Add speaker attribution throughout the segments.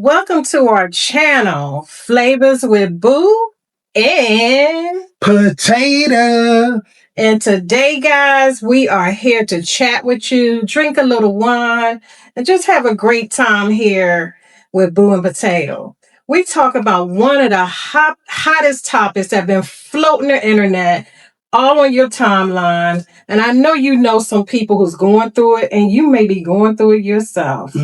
Speaker 1: Welcome to our channel, Flavors with Boo and
Speaker 2: Potato.
Speaker 1: And today, guys, we are here to chat with you, drink a little wine, and just have a great time here with Boo and Potato. We talk about one of the hottest topics that have been floating the internet all on your timeline. And I know you know some people who's going through it, and you may be going through it yourself.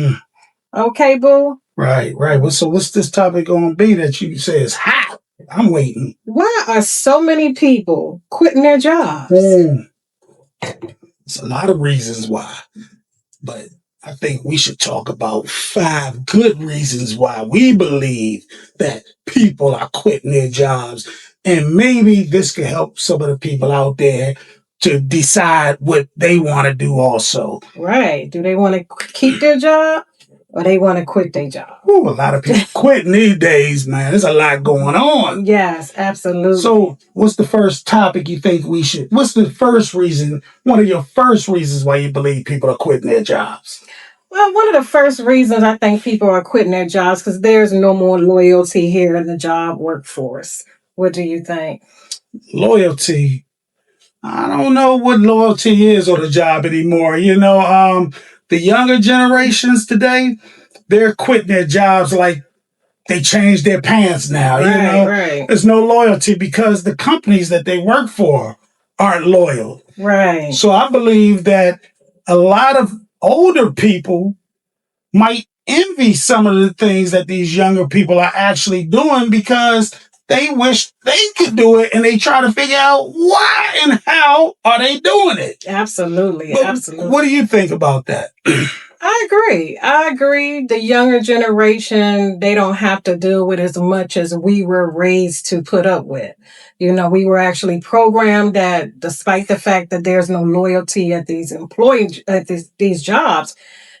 Speaker 1: Okay, Boo?
Speaker 2: Right. So what's this topic going to be that you say is hot? I'm waiting.
Speaker 1: Why are so many people quitting their jobs?
Speaker 2: There's a lot of reasons why, but I think we should talk about 5 good reasons why we believe that people are quitting their jobs. And maybe this could help some of the people out there to decide what they want to do also.
Speaker 1: Right. Do they want to keep their job? Or they want to quit their job?
Speaker 2: Ooh, a lot of people quitting these days, man. There's a lot going on.
Speaker 1: Yes, absolutely.
Speaker 2: So what's the first topic you think we should, what's the first reason, one of your first reasons why you believe people are quitting their jobs?
Speaker 1: Well, one of the first reasons I think people are quitting their jobs because there's no more loyalty here in the job workforce. What do you think?
Speaker 2: Loyalty. I don't know what loyalty is on the job anymore. The younger generations today, they're quitting their jobs like they changed their pants now.
Speaker 1: Right.
Speaker 2: There's no loyalty because the companies that they work for aren't loyal.
Speaker 1: Right.
Speaker 2: So I believe that a lot of older people might envy some of the things that these younger people are actually doing because they wish they could do it, and they try to figure out why and how are they doing it.
Speaker 1: Absolutely.
Speaker 2: What do you think about that?
Speaker 1: I agree. The younger generation, they don't have to deal with as much as we were raised to put up with. We were actually programmed that despite the fact that there's no loyalty at these these jobs,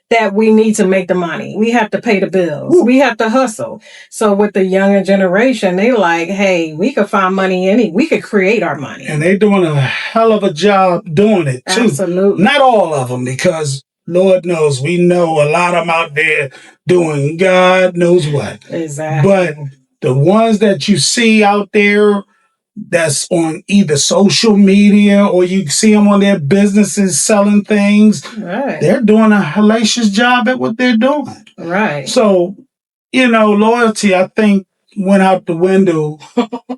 Speaker 1: that we need to make the money. We have to pay the bills. Ooh. We have to hustle. So with the younger generation, they like, hey, we could find money we could create our money.
Speaker 2: And they're doing a hell of a job doing it too.
Speaker 1: Absolutely.
Speaker 2: Not all of them, because Lord knows we know a lot of them out there doing God knows what.
Speaker 1: Exactly.
Speaker 2: But the ones that you see out there that's on either social media or you see them on their businesses selling things,
Speaker 1: right,
Speaker 2: they're doing a hellacious job at what they're doing.
Speaker 1: Right.
Speaker 2: So, loyalty, I think, went out the window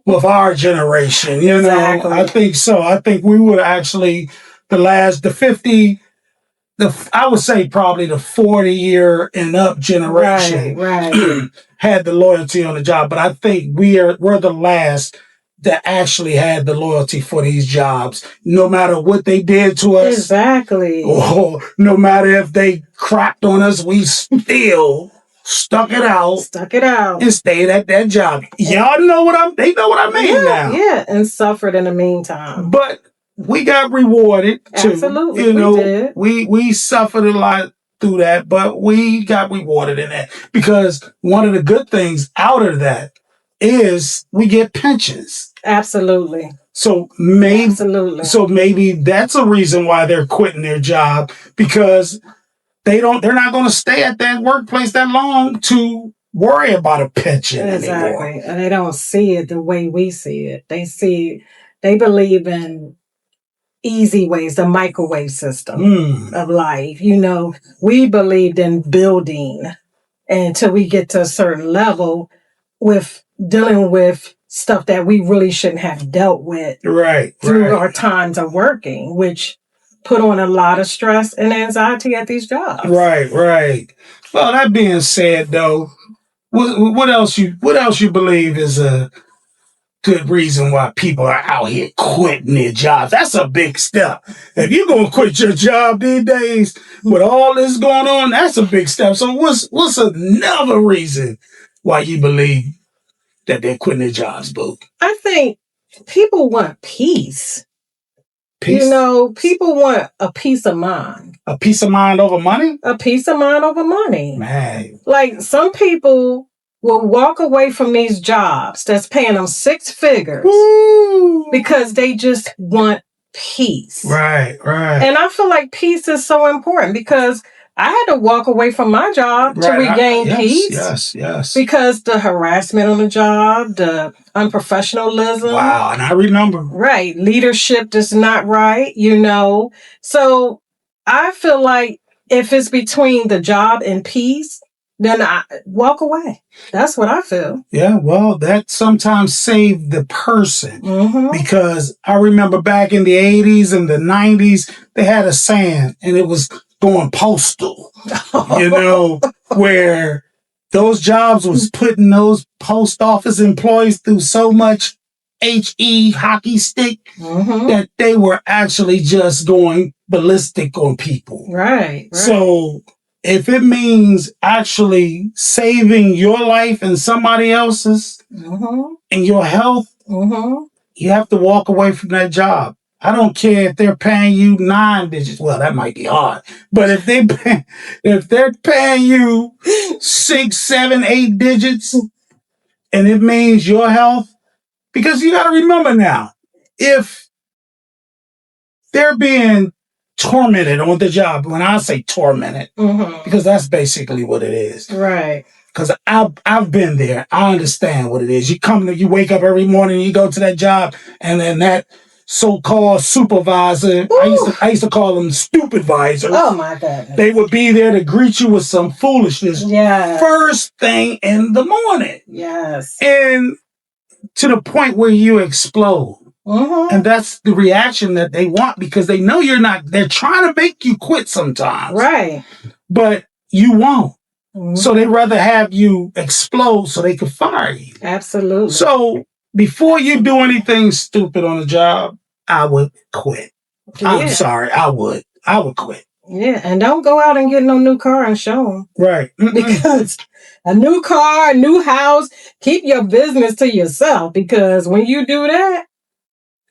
Speaker 2: with our generation.
Speaker 1: Exactly.
Speaker 2: I think so. I think we were actually I would say probably the 40-year and up generation
Speaker 1: right.
Speaker 2: had the loyalty on the job. But I think we're the last that actually had the loyalty for these jobs, no matter what they did to us.
Speaker 1: Exactly.
Speaker 2: Or no matter if they crapped on us, we still stuck it out and stayed at that job. Y'all know they know what I mean now.
Speaker 1: Yeah, and suffered in the meantime.
Speaker 2: But we got rewarded too.
Speaker 1: Absolutely, we did.
Speaker 2: We suffered a lot through that, but we got rewarded in that, because one of the good things out of that is we get pensions.
Speaker 1: Absolutely.
Speaker 2: So maybe that's a reason why they're quitting their job, because they're not going to stay at that workplace that long to worry about a pension anymore.
Speaker 1: And they don't see it the way we see it. They believe in easy ways, the microwave system of life. We believed in building until we get to a certain level with dealing with stuff that we really shouldn't have dealt with through our times of working, which put on a lot of stress and anxiety at these jobs.
Speaker 2: Right. Well, that being said, though, what else you believe is a good reason why people are out here quitting their jobs? That's a big step. If you're gonna quit your job these days with all this going on, that's a big step. So what's another reason why you believe that they're quitting their jobs, Boo?
Speaker 1: I think people want peace.
Speaker 2: Peace?
Speaker 1: People want a peace of mind.
Speaker 2: A peace of mind over money?
Speaker 1: A peace of mind over money.
Speaker 2: Man.
Speaker 1: Like, some people will walk away from these jobs that's paying them 6 figures because they just want peace.
Speaker 2: Right.
Speaker 1: And I feel like peace is so important, because I had to walk away from my job to regain peace.
Speaker 2: Yes.
Speaker 1: Because the harassment on the job, the unprofessionalism.
Speaker 2: Wow, and I remember.
Speaker 1: Right. Leadership is not right, So I feel like if it's between the job and peace, then I walk away. That's what I feel.
Speaker 2: Yeah, well, that sometimes saved the person because I remember back in the 80s and the 90s, they had a saying and it was going postal, where those jobs was putting those post office employees through so much hockey stick that they were actually just going ballistic on people.
Speaker 1: Right.
Speaker 2: So if it means actually saving your life and somebody else's and your health, you have to walk away from that job. I don't care if they're paying you 9 digits. Well, that might be hard. But if they're paying you 6, 7, 8 digits and it means your health, because you got to remember now, if they're being tormented on the job, when I say tormented, because that's basically what it is.
Speaker 1: Right.
Speaker 2: Because I've been there. I understand what it is. You wake up every morning, you go to that job, and then that so-called supervisor, I used to call them stupidvisors.
Speaker 1: Oh my goodness.
Speaker 2: They would be there to greet you with some foolishness.
Speaker 1: Yeah.
Speaker 2: First thing in the morning.
Speaker 1: Yes.
Speaker 2: And to the point where you explode. And that's the reaction that they want because they know you're not, they're trying to make you quit sometimes.
Speaker 1: Right.
Speaker 2: But you won't. So they'd rather have you explode so they can fire you.
Speaker 1: Absolutely.
Speaker 2: So before you do anything stupid on the job, I would quit. Yeah. I'm sorry, I would quit.
Speaker 1: Yeah, and don't go out and get no new car and show them.
Speaker 2: Right.
Speaker 1: Because a new car, a new house, keep your business to yourself because when you do that,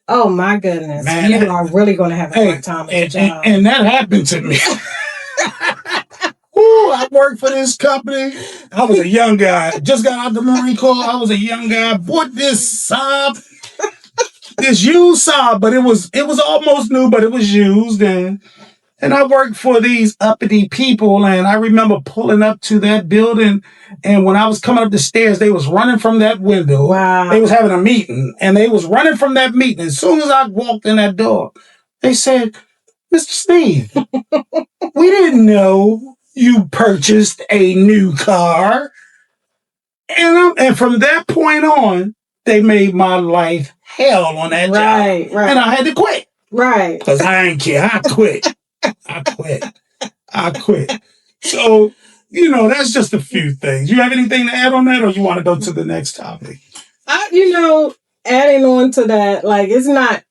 Speaker 1: oh my goodness, man, you are really going to have a hard time at your job.
Speaker 2: And that happened to me. Ooh, I worked for this company. I was a young guy. Just got out the Marine Corps. I was a young guy. Bought this Saab, this used Saab, but it was almost new, but it was used. And I worked for these uppity people. And I remember pulling up to that building. And when I was coming up the stairs, they was running from that window.
Speaker 1: Wow.
Speaker 2: They was having a meeting. And they was running from that meeting. As soon as I walked in that door, they said, Mr. Steve, we didn't know you purchased a new car. And from that point on, they made my life hell on that job.
Speaker 1: Right.
Speaker 2: And I had to quit.
Speaker 1: Right.
Speaker 2: Because I didn't care. I quit. So, that's just a few things. You have anything to add on that or you want to go to the next topic?
Speaker 1: Adding on to that, it's not,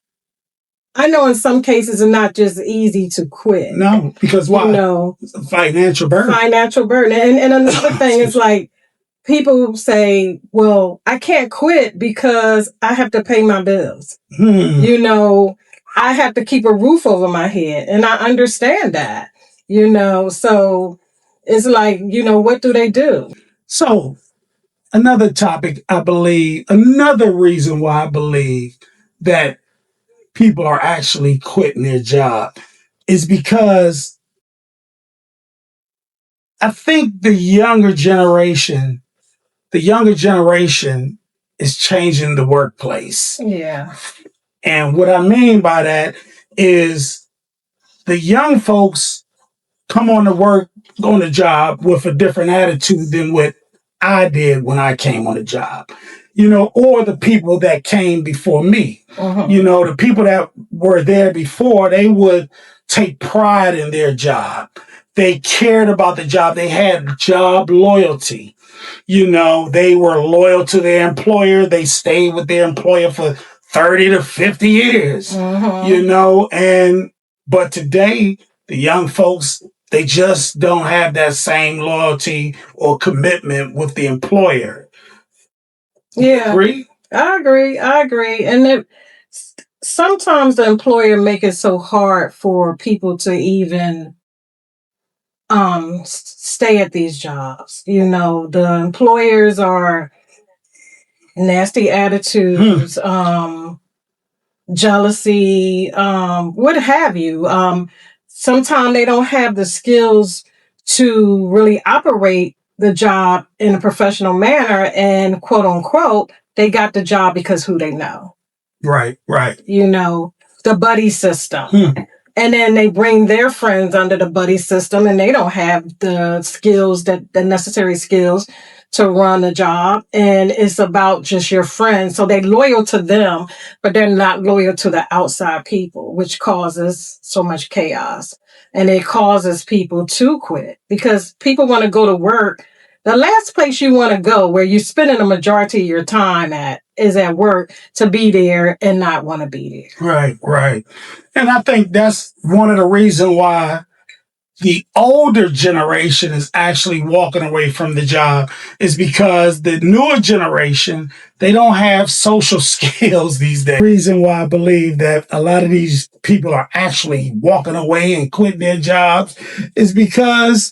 Speaker 1: I know in some cases it's not just easy to quit.
Speaker 2: No, because why? Financial burden.
Speaker 1: And another thing is people say, well, I can't quit because I have to pay my bills. I have to keep a roof over my head. And I understand that, so it's what do they do?
Speaker 2: So another topic, another reason why I believe that people are actually quitting their job is because I think the younger generation is changing the workplace.
Speaker 1: Yeah.
Speaker 2: And what I mean by that is the young folks come on the job with a different attitude than what I did when I came on the job. Or the people that came before me. The people that were there before, they would take pride in their job. They cared about the job. They had job loyalty. They were loyal to their employer. They stayed with their employer for 30 to 50 years, but today the young folks, they just don't have that same loyalty or commitment with the employer.
Speaker 1: Yeah.
Speaker 2: Agree?
Speaker 1: I agree. And sometimes the employer make it so hard for people to even stay at these jobs. The employers are nasty attitudes, jealousy, what have you. Sometimes they don't have the skills to really operate the job in a professional manner, and quote unquote, they got the job because who they know.
Speaker 2: Right.
Speaker 1: The buddy system. And then they bring their friends under the buddy system, and they don't have the skills, the necessary skills to run a job. And it's about just your friends. So they're loyal to them, but they're not loyal to the outside people, which causes so much chaos. And it causes people to quit because people want to go to work. The last place you want to go, where you're spending the majority of your time at, is at work, to be there and not want to be there.
Speaker 2: Right. And I think that's one of the reasons why the older generation is actually walking away from the job, is because the newer generation, they don't have social skills these days. The reason why I believe that a lot of these people are actually walking away and quitting their jobs is because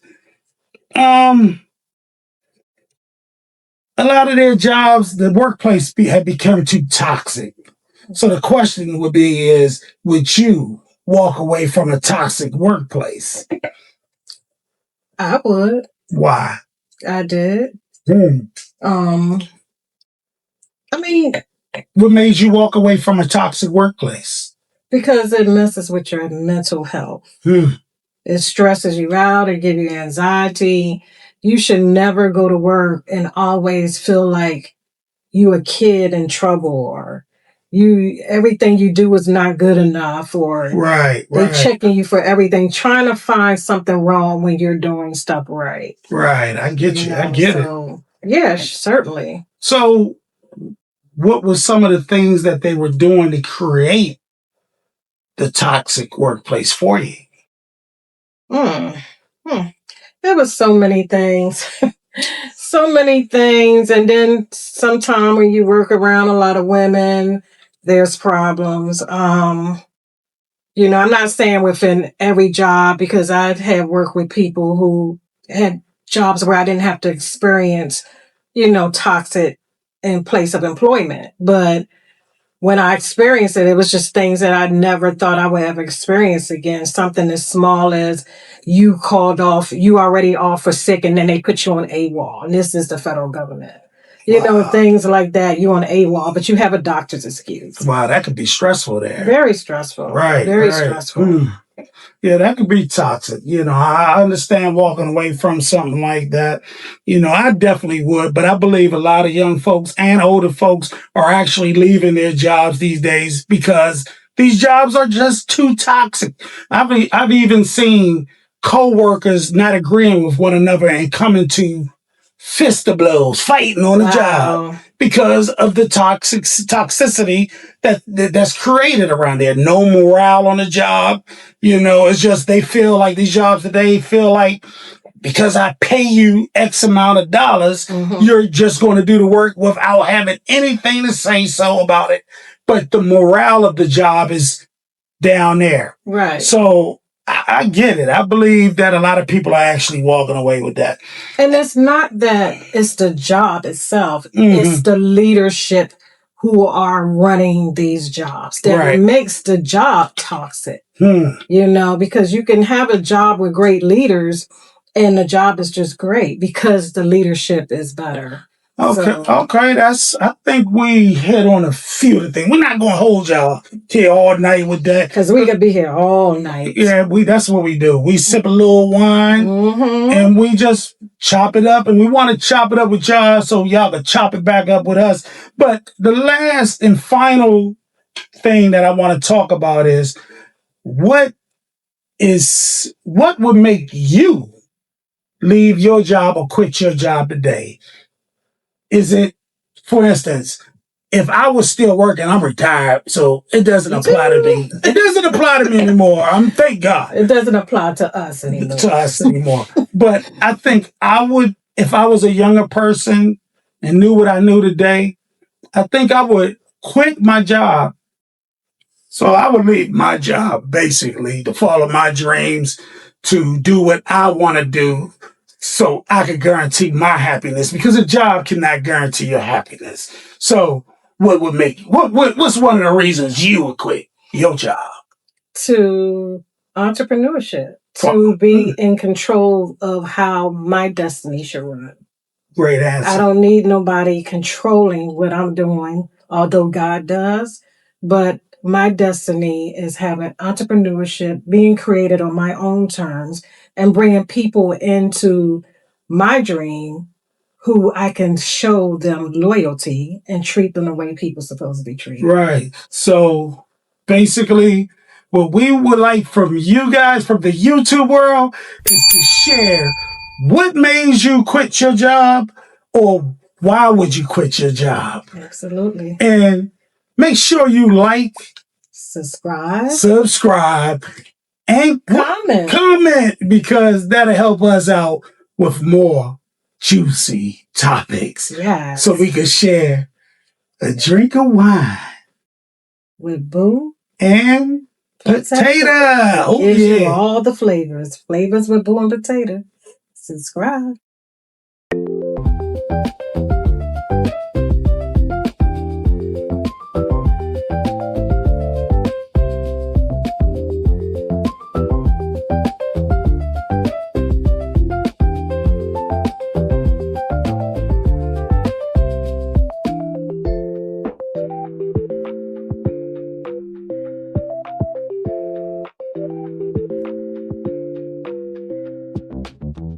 Speaker 2: a lot of their jobs, the workplace had become too toxic. So the question would be would you walk away from a toxic workplace?
Speaker 1: I would.
Speaker 2: Why?
Speaker 1: I did.
Speaker 2: What made you walk away from a toxic workplace?
Speaker 1: Because it messes with your mental health. It stresses you out. It gives you anxiety. You should never go to work and always feel like you a kid in trouble, or everything you do is not good enough, or they're checking you for everything, trying to find something wrong when you're doing stuff right.
Speaker 2: Right. I get you. I get it.
Speaker 1: Yes, certainly.
Speaker 2: So what was some of the things that they were doing to create the toxic workplace for you?
Speaker 1: There was so many things. So many things. And then sometime when you work around a lot of women, there's problems. I'm not saying within every job, because I've had work with people who had jobs where I didn't have to experience, toxic in place of employment. But when I experienced it, it was just things that I never thought I would ever experience again. Something as small as you already off for sick, and then they put you on AWOL. And this is the federal government. Things like that. You on AWOL, but you have a doctor's excuse.
Speaker 2: Wow, that could be stressful there.
Speaker 1: Very stressful.
Speaker 2: Right.
Speaker 1: Very stressful.
Speaker 2: Yeah, that could be toxic. I understand walking away from something like that. I definitely would, but I believe a lot of young folks and older folks are actually leaving their jobs these days because these jobs are just too toxic. I've even seen co-workers not agreeing with one another and coming to fist blows, fighting on the job because of the toxicity that's created around there. No morale on the job. It's just they feel like these jobs today feel like because I pay you X amount of dollars, you're just going to do the work without having anything to say so about it. But the morale of the job is down there.
Speaker 1: Right.
Speaker 2: So I get it. I believe that a lot of people are actually walking away with that.
Speaker 1: And it's not that it's the job itself. It's the leadership who are running these jobs that makes the job toxic. Because you can have a job with great leaders and the job is just great because the leadership is better.
Speaker 2: Okay. I think we hit on a few of the things. We're not going to hold y'all here all night with that.
Speaker 1: Because we could be here all night.
Speaker 2: Yeah, that's what we do. We sip a little wine and we just chop it up, and we want to chop it up with y'all so y'all can chop it back up with us. But the last and final thing that I want to talk about is what would make you leave your job or quit your job today? Is it, for instance, if I was still working, I'm retired, so it doesn't apply to me. It doesn't apply to me anymore. Thank God.
Speaker 1: It doesn't apply to us anymore.
Speaker 2: But I think I would, if I was a younger person and knew what I knew today, I think I would quit my job. So I would leave my job, basically, to follow my dreams, to do what I want to do, so I could guarantee my happiness, because a job cannot guarantee your happiness. So what would make you, what's one of the reasons you would quit your job?
Speaker 1: To entrepreneurship, to be in control of how my destiny should run.
Speaker 2: Great answer.
Speaker 1: I don't need nobody controlling what I'm doing, although God does. But my destiny is having entrepreneurship, being created on my own terms, and bringing people into my dream who I can show them loyalty and treat them the way people are supposed to be treated.
Speaker 2: Right. So basically, what we would like from you guys, from the YouTube world, is to share what made you quit your job, or why would you quit your job?
Speaker 1: Absolutely.
Speaker 2: And make sure you like,
Speaker 1: subscribe,
Speaker 2: and comment, because that'll help us out with more juicy topics.
Speaker 1: Yes.
Speaker 2: So we can share a drink of wine
Speaker 1: with Boo
Speaker 2: and potato. Oh,
Speaker 1: gives you all the flavors with Boo and potato. Subscribe.